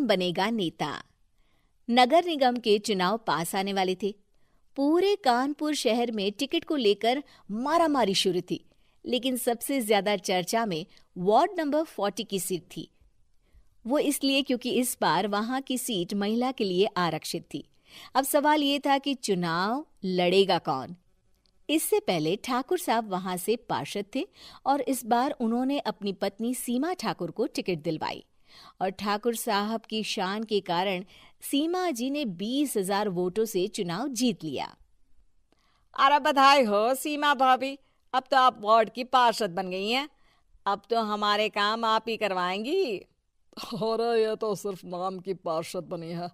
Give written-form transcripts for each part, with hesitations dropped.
बनेगा नेता। नगर निगम के चुनाव पास आने वाले थे। पूरे कानपुर शहर में टिकट को लेकर मारामारी शुरू थी, लेकिन सबसे ज्यादा चर्चा में वार्ड नंबर 40 की सीट थी। वो इसलिए क्योंकि इस बार वहां की सीट महिला के लिए आरक्षित थी। अब सवाल ये था कि चुनाव लड़ेगा कौन। इससे पहले ठाकुर साहब वहां से पार्षद थे और इस बार उन्होंने अपनी पत्नी सीमा ठाकुर को टिकट दिलवाई और ठाकुर साहब की शान के कारण सीमा जी ने 20,000 वोटों से चुनाव जीत लिया। अरे बधाई हो सीमा भाभी, अब तो आप वार्ड की पार्षद बन गई हैं। अब तो हमारे काम आप ही करवाएंगी। अरे ये तो सिर्फ नाम की पार्षद बनी है,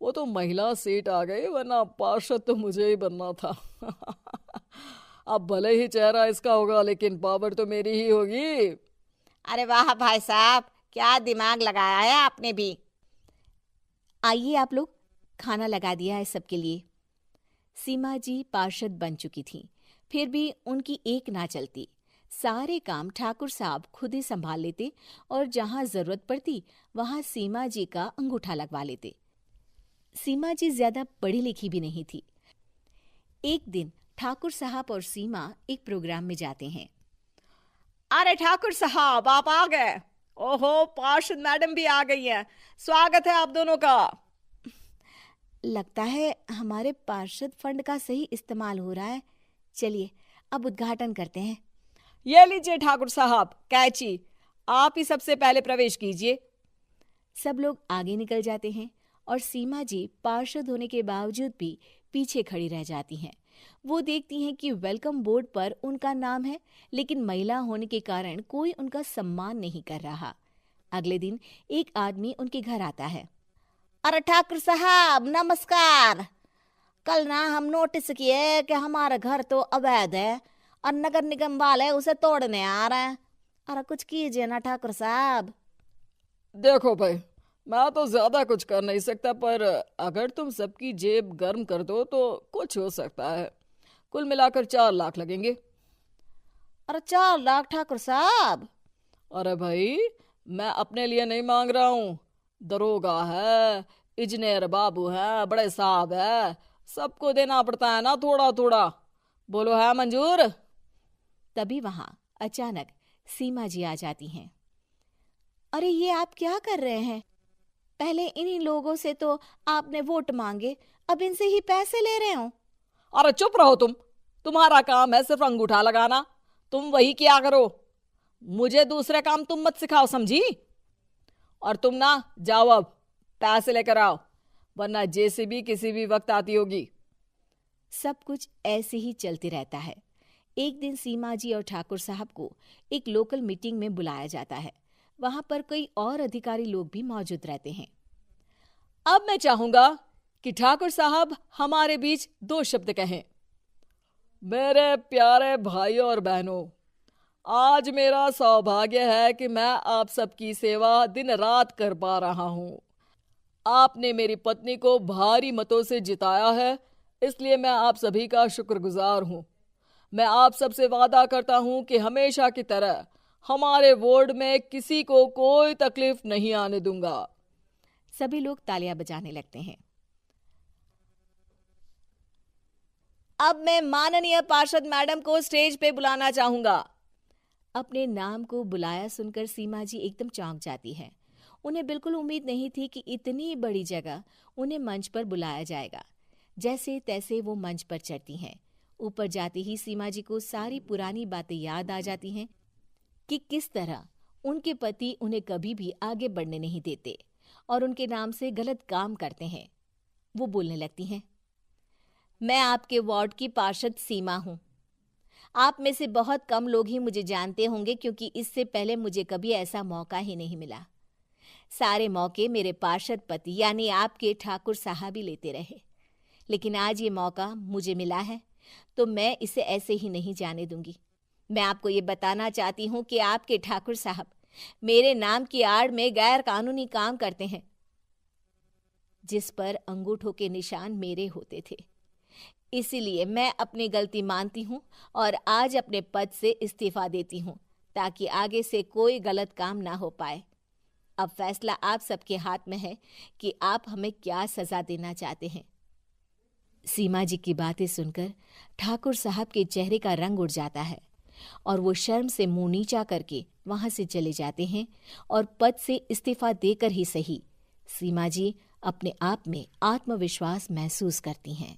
वो तो महिला सीट आ गई, वरना पार्षद तो मुझे ही बनना था। अब भले ही चेहरा इसका होगा, लेकिन पावर तो मेरी ही होगी। अरे वाह भाई साहब, क्या दिमाग लगाया है आपने भी। आइए आप लोग, खाना लगा दिया है सबके लिए। सीमा जी पार्षद बन चुकी थीं, फिर भी उनकी एक ना चलती। सारे काम ठाकुर साहब खुद ही संभाल लेते और जहां जरूरत पड़ती वहां सीमा जी का अंगूठा लगवा लेते। सीमा जी ज्यादा पढ़ी लिखी भी नहीं थी। एक दिन ठाकुर साहब और सीमा एक प्रोग्राम में जाते हैं। अरे ठाकुर साहब, आप आ गए। ओहो, पार्षद मैडम भी आ गई हैं। स्वागत है आप दोनों का। लगता है हमारे पार्षद फंड का सही इस्तेमाल हो रहा है। चलिए अब उद्घाटन करते हैं। ये लीजिए ठाकुर साहब कैची, आप ही सबसे पहले प्रवेश कीजिए। सब लोग आगे निकल जाते हैं और सीमा जी पार्षद होने के बावजूद भी पीछे खड़ी रह जाती हैं। वो देखती हैं कि वेलकम बोर्ड पर उनका नाम है, लेकिन महिला होने के कारण कोई उनका सम्मान नहीं कर रहा। अगले दिन एक आदमी उनके घर आता है। अरे ठाकुर साहब नमस्कार। कल ना हम नोटिस किए कि हमारा घर तो अवैध है और नगर निगम वाले उसे तोड़ने आ रहे हैं। अरे कुछ कीजिए ना ठाकुर साहब। देखो भाई, मैं तो ज्यादा कुछ कर नहीं सकता, पर अगर तुम सबकी जेब गर्म कर दो तो कुछ हो सकता है। कुल मिलाकर 4 लाख लगेंगे। अरे 4 लाख ठाकुर साहब? अरे भाई, मैं अपने लिए नहीं मांग रहा हूँ। दरोगा है, इंजीनियर बाबू है, बड़े साहब है, सबको देना पड़ता है ना थोड़ा थोड़ा। बोलो है मंजूर? तभी वहां अचानक सीमा जी आ जाती हैं। अरे ये आप क्या कर रहे हैं? पहले इन्हीं लोगों से तो आपने वोट मांगे, अब इनसे ही पैसे ले रहे हो। अरे चुप रहो तुम। तुम्हारा काम है सिर्फ अंगूठा लगाना, तुम वही किया करो। मुझे दूसरे काम तुम मत सिखाओ, समझी? और तुम ना जाओ, अब पैसे लेकर आओ, वरना जेसीबी किसी भी वक्त आती होगी। सब कुछ ऐसे ही चलते रहता है। एक दिन सीमा जी और ठाकुर साहब को एक लोकल मीटिंग में बुलाया जाता है। वहां पर कई और अधिकारी लोग भी मौजूद रहते हैं। अब मैं चाहूंगा कि ठाकुर साहब हमारे बीच 2 शब्द कहें। मेरे प्यारे भाइयों और बहनों, आज मेरा सौभाग्य है कि मैं आप सबकी सेवा दिन रात कर पा रहा हूं। आपने मेरी पत्नी को भारी मतों से जिताया है, इसलिए मैं आप सभी का शुक्रगुजार हूं। मैं आप सबसे वादा करता हूं कि हमेशा की तरह हमारे वार्ड में किसी को कोई तकलीफ नहीं आने दूंगा। सभी लोग तालियां बजाने लगते हैं। अब मैं माननीय पार्षद मैडम को स्टेज पे बुलाना चाहूंगा। अपने नाम को बुलाया सुनकर सीमा जी एकदम चौंक जाती है। उन्हें बिल्कुल उम्मीद नहीं थी कि इतनी बड़ी जगह उन्हें मंच पर बुलाया जाएगा। जैसे तैसे वो मंच पर चढ़ती हैं। ऊपर जाते ही सीमा जी को सारी पुरानी बातें याद आ जाती हैं कि किस तरह उनके पति उन्हें कभी भी आगे बढ़ने नहीं देते और उनके नाम से गलत काम करते हैं। वो बोलने लगती हैं, मैं आपके वार्ड की पार्षद सीमा हूं। आप में से बहुत कम लोग ही मुझे जानते होंगे, क्योंकि इससे पहले मुझे कभी ऐसा मौका ही नहीं मिला। सारे मौके मेरे पार्षद पति यानी आपके ठाकुर साहब ही लेते रहे, लेकिन आज ये मौका मुझे मिला है तो मैं इसे ऐसे ही नहीं जाने दूंगी। मैं आपको ये बताना चाहती हूँ कि आपके ठाकुर साहब मेरे नाम की आड़ में गैर कानूनी काम करते हैं, जिस पर अंगूठों के निशान मेरे होते थे। इसीलिए मैं अपनी गलती मानती हूँ और आज अपने पद से इस्तीफा देती हूँ, ताकि आगे से कोई गलत काम ना हो पाए। अब फैसला आप सबके हाथ में है कि आप हमें क्या सजा देना चाहते हैं। सीमा जी की बातें सुनकर ठाकुर साहब के चेहरे का रंग उड़ जाता है और वो शर्म से मुंह नीचा करके वहां से चले जाते हैं और पद से इस्तीफा देकर ही सही सीमा जी अपने आप में आत्मविश्वास महसूस करती हैं।